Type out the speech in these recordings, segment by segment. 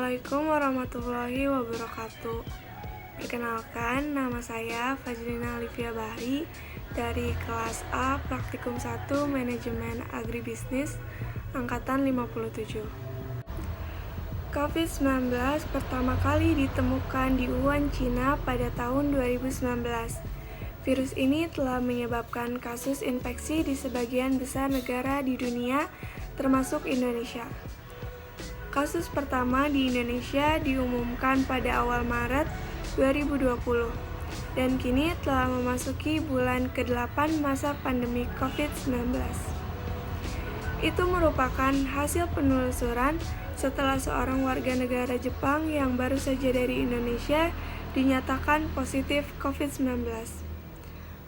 Assalamualaikum warahmatullahi wabarakatuh. Perkenalkan, nama saya Fajrina Alivia Bahri dari kelas A Praktikum 1 Manajemen Agribisnis Angkatan 57. COVID-19 pertama kali ditemukan di Wuhan, Cina pada tahun 2019. Virus ini telah menyebabkan kasus infeksi di sebagian besar negara di dunia, termasuk Indonesia. Kasus pertama di Indonesia diumumkan pada awal Maret 2020 dan kini telah memasuki bulan ke-8 masa pandemi COVID-19. Itu merupakan hasil penelusuran setelah seorang warga negara Jepang yang baru saja dari Indonesia dinyatakan positif COVID-19.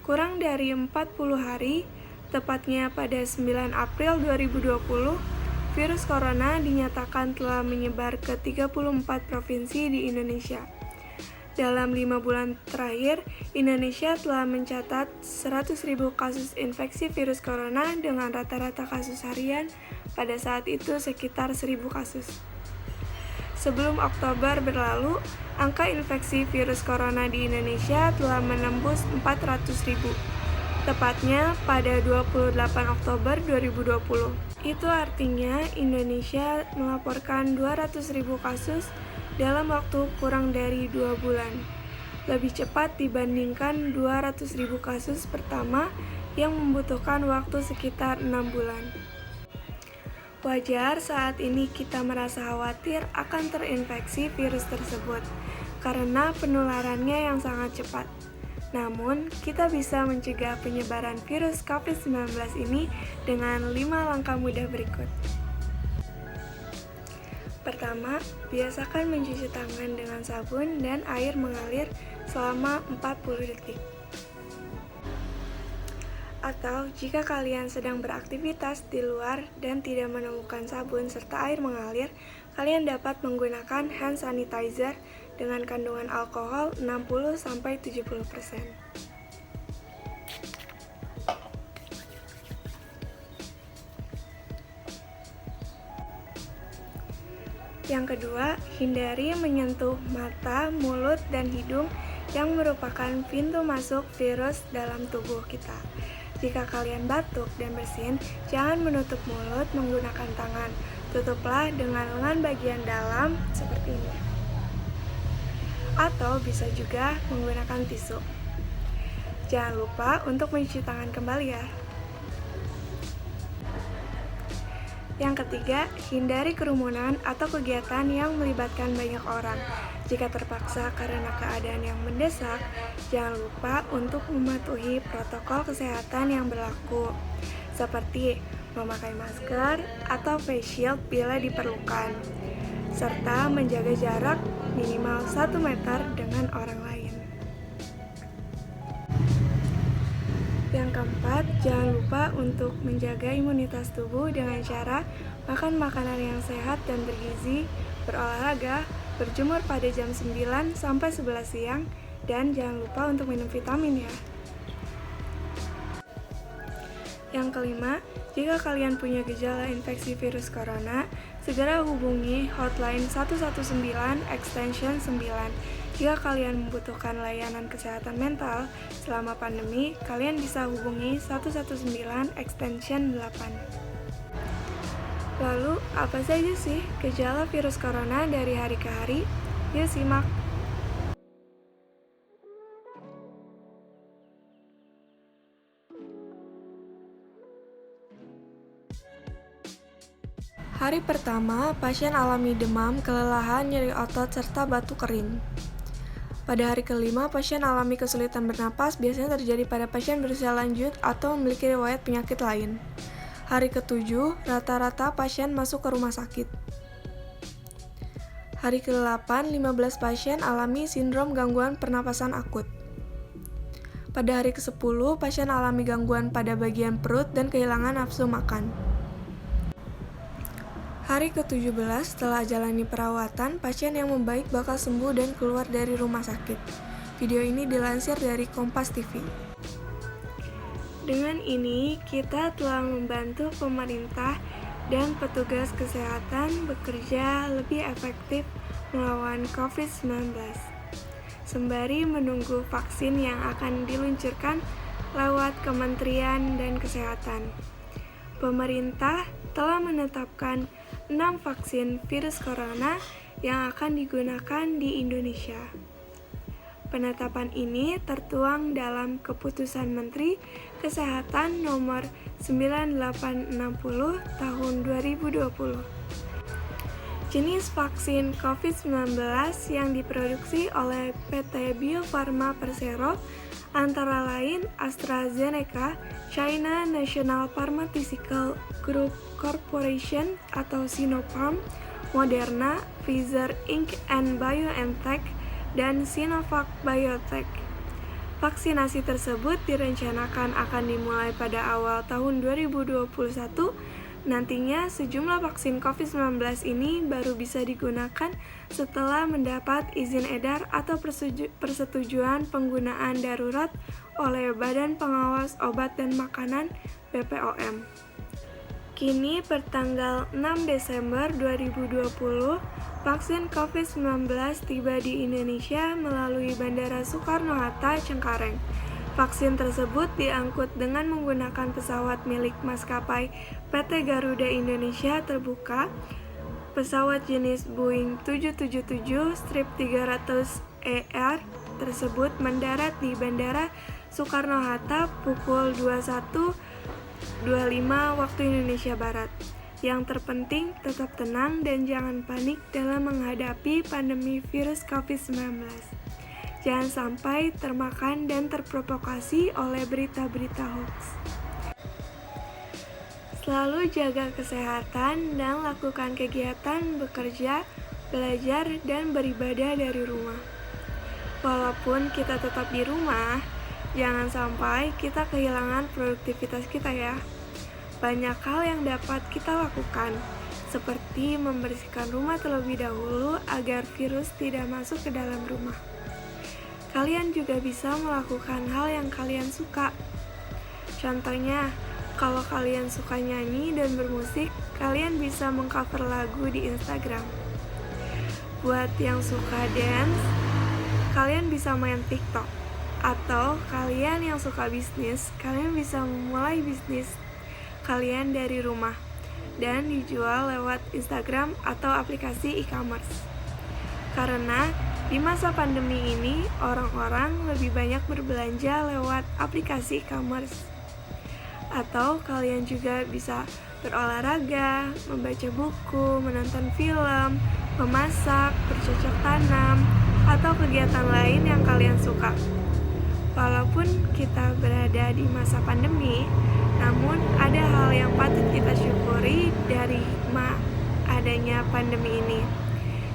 Kurang dari 40 hari, tepatnya pada 9 April 2020, virus corona dinyatakan telah menyebar ke 34 provinsi di Indonesia. Dalam 5 bulan terakhir, Indonesia telah mencatat 100.000 kasus infeksi virus corona dengan rata-rata kasus harian pada saat itu sekitar 1.000 kasus. Sebelum Oktober berlalu, angka infeksi virus corona di Indonesia telah menembus 400.000. Tepatnya pada 28 Oktober 2020. Itu artinya Indonesia melaporkan 200.000 kasus dalam waktu kurang dari 2 bulan. Lebih cepat dibandingkan 200.000 kasus pertama yang membutuhkan waktu sekitar 6 bulan. Wajar saat ini kita merasa khawatir akan terinfeksi virus tersebut karena penularannya yang sangat cepat. Namun, kita bisa mencegah penyebaran virus COVID-19 ini dengan 5 langkah mudah berikut. Pertama, biasakan mencuci tangan dengan sabun dan air mengalir selama 40 detik. Atau, jika kalian sedang beraktivitas di luar dan tidak menemukan sabun serta air mengalir, kalian dapat menggunakan hand sanitizer dengan kandungan alkohol 60-70%. Yang kedua, hindari menyentuh mata, mulut, dan hidung yang merupakan pintu masuk virus dalam tubuh kita. Jika kalian batuk dan bersin, jangan menutup mulut menggunakan tangan. Tutuplah dengan lengan bagian dalam seperti ini. Atau bisa juga menggunakan tisu. Jangan lupa untuk mencuci tangan kembali ya. Yang ketiga, hindari kerumunan atau kegiatan yang melibatkan banyak orang. Jika terpaksa karena keadaan yang mendesak, jangan lupa untuk mematuhi protokol kesehatan yang berlaku, seperti memakai masker atau face shield bila diperlukan, serta menjaga jarak minimal 1 meter dengan orang lain. Yang keempat, jangan lupa untuk menjaga imunitas tubuh dengan cara makan makanan yang sehat dan bergizi, berolahraga, berjemur pada jam 9 sampai 11 siang, dan jangan lupa untuk minum vitamin ya. Yang kelima, jika kalian punya gejala infeksi virus corona, segera hubungi hotline 119 extension 9. Jika kalian membutuhkan layanan kesehatan mental selama pandemi, kalian bisa hubungi 119 extension 8. Lalu, apa saja sih gejala virus corona dari hari ke hari? Yuk simak. Hari pertama, pasien alami demam, kelelahan, nyeri otot, serta batuk kering. Pada hari kelima, pasien alami kesulitan bernapas, biasanya terjadi pada pasien berusia lanjut atau memiliki riwayat penyakit lain. Hari ketujuh, rata-rata pasien masuk ke rumah sakit. Hari ke-8, 15 pasien alami sindrom gangguan pernapasan akut. Pada hari ke-10, pasien alami gangguan pada bagian perut dan kehilangan nafsu makan. Hari ke-17, setelah jalani perawatan, pasien yang membaik bakal sembuh dan keluar dari rumah sakit. Video ini dilansir dari Kompas TV. Dengan ini, kita telah membantu pemerintah dan petugas kesehatan bekerja lebih efektif melawan COVID-19, sembari menunggu vaksin yang akan diluncurkan lewat Kementerian dan Kesehatan. Pemerintah telah menetapkan 6 vaksin virus corona yang akan digunakan di Indonesia. Penetapan ini tertuang dalam Keputusan Menteri Kesehatan Nomor 9860 Tahun 2020. Jenis vaksin COVID-19 yang diproduksi oleh PT Bio Farma Persero antara lain AstraZeneca, China National Pharmaceutical Group Corporation atau Sinopharm, Moderna, Pfizer Inc. and BioNTech, dan Sinovac Biotech. Vaksinasi tersebut direncanakan akan dimulai pada awal tahun 2021. Nantinya sejumlah vaksin COVID-19 ini baru bisa digunakan setelah mendapat izin edar atau persetujuan penggunaan darurat oleh Badan Pengawas Obat dan Makanan (BPOM). Kini pertanggal 6 Desember 2020, vaksin COVID-19 tiba di Indonesia melalui Bandara Soekarno-Hatta, Cengkareng. Vaksin tersebut diangkut dengan menggunakan pesawat milik maskapai PT Garuda Indonesia terbuka. Pesawat jenis Boeing 777-300ER tersebut mendarat di Bandara Soekarno-Hatta pukul 21.25 waktu Indonesia Barat. Yang terpenting, tetap tenang dan jangan panik dalam menghadapi pandemi virus COVID-19. Jangan sampai termakan dan terprovokasi oleh berita-berita hoax. Selalu jaga kesehatan dan lakukan kegiatan bekerja, belajar, dan beribadah dari rumah. Walaupun kita tetap di rumah, jangan sampai kita kehilangan produktivitas kita ya. Banyak hal yang dapat kita lakukan, seperti membersihkan rumah terlebih dahulu agar virus tidak masuk ke dalam rumah. Kalian juga bisa melakukan hal yang kalian suka. Contohnya, kalau kalian suka nyanyi dan bermusik, kalian bisa mengcover lagu di Instagram. Buat yang suka dance, kalian bisa main TikTok. Atau kalian yang suka bisnis, kalian bisa memulai bisnis kalian dari rumah dan dijual lewat Instagram atau aplikasi e-commerce. Karena di masa pandemi ini, orang-orang lebih banyak berbelanja lewat aplikasi e-commerce. Atau kalian juga bisa berolahraga, membaca buku, menonton film, memasak, bercocok tanam, atau kegiatan lain yang kalian suka. Walaupun kita berada di masa pandemi, namun ada hal yang patut kita syukuri dari adanya pandemi ini,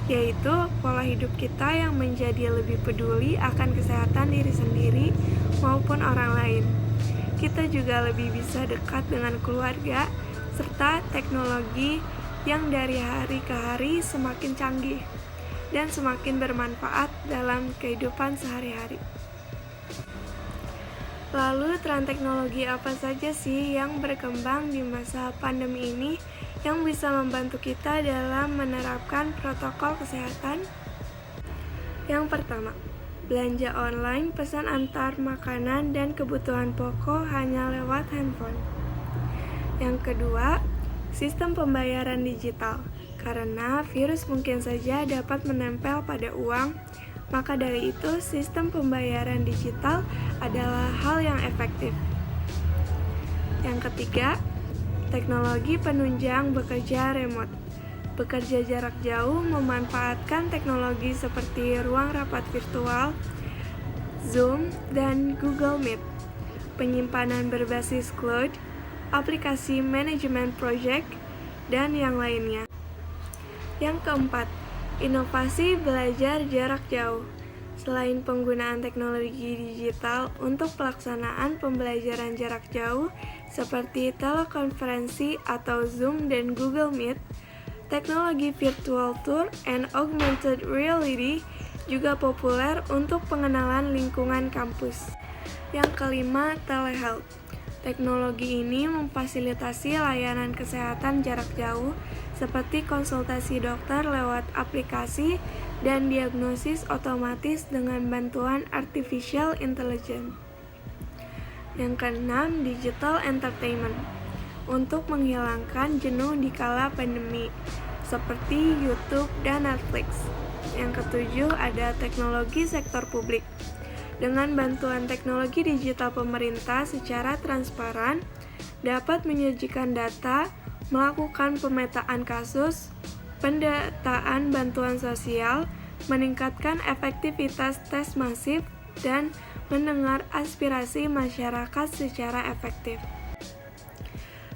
yaitu pola hidup kita yang menjadi lebih peduli akan kesehatan diri sendiri maupun orang lain. Kita juga lebih bisa dekat dengan keluarga, serta teknologi yang dari hari ke hari semakin canggih dan semakin bermanfaat dalam kehidupan sehari-hari. Lalu, tren teknologi apa saja sih yang berkembang di masa pandemi ini yang bisa membantu kita dalam menerapkan protokol kesehatan? Yang pertama, belanja online, pesan antar makanan dan kebutuhan pokok hanya lewat handphone. Yang kedua, sistem pembayaran digital. Karena virus mungkin saja dapat menempel pada uang, maka dari itu sistem pembayaran digital adalah hal yang efektif. Yang ketiga, teknologi penunjang bekerja remote. Bekerja jarak jauh memanfaatkan teknologi seperti ruang rapat virtual, Zoom, dan Google Meet, penyimpanan berbasis cloud, aplikasi manajemen project, dan yang lainnya. Yang keempat, inovasi belajar jarak jauh. Selain penggunaan teknologi digital untuk pelaksanaan pembelajaran jarak jauh seperti telekonferensi atau Zoom dan Google Meet, teknologi virtual tour and augmented reality juga populer untuk pengenalan lingkungan kampus. Yang kelima, telehealth. Teknologi ini memfasilitasi layanan kesehatan jarak jauh seperti konsultasi dokter lewat aplikasi dan diagnosis otomatis dengan bantuan artificial intelligence. Yang keenam, digital entertainment, untuk menghilangkan jenuh di kala pandemi, seperti YouTube dan Netflix. Yang ketujuh, ada teknologi sektor publik. Dengan bantuan teknologi digital, pemerintah secara transparan dapat menyajikan data, melakukan pemetaan kasus, pendataan bantuan sosial, meningkatkan efektivitas tes masif, dan mendengar aspirasi masyarakat secara efektif.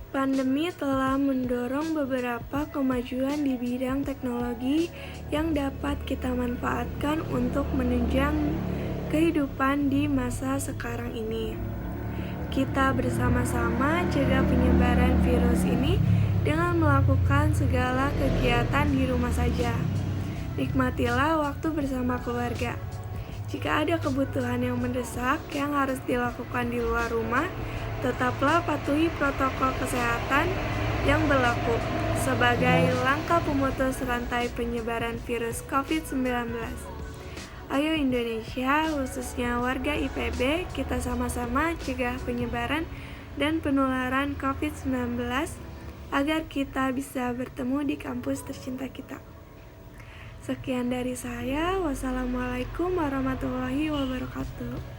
Pandemi telah mendorong beberapa kemajuan di bidang teknologi yang dapat kita manfaatkan untuk menunjang kehidupan di masa sekarang ini. Kita bersama-sama cegah penyebaran virus ini dengan melakukan segala kegiatan di rumah saja. Nikmatilah waktu bersama keluarga. Jika ada kebutuhan yang mendesak yang harus dilakukan di luar rumah, tetaplah patuhi protokol kesehatan yang berlaku sebagai langkah pemutus rantai penyebaran virus COVID-19. Ayo Indonesia, khususnya warga IPB, kita sama-sama cegah penyebaran dan penularan COVID-19 agar kita bisa bertemu di kampus tercinta kita. Sekian dari saya. Wassalamualaikum warahmatullahi wabarakatuh.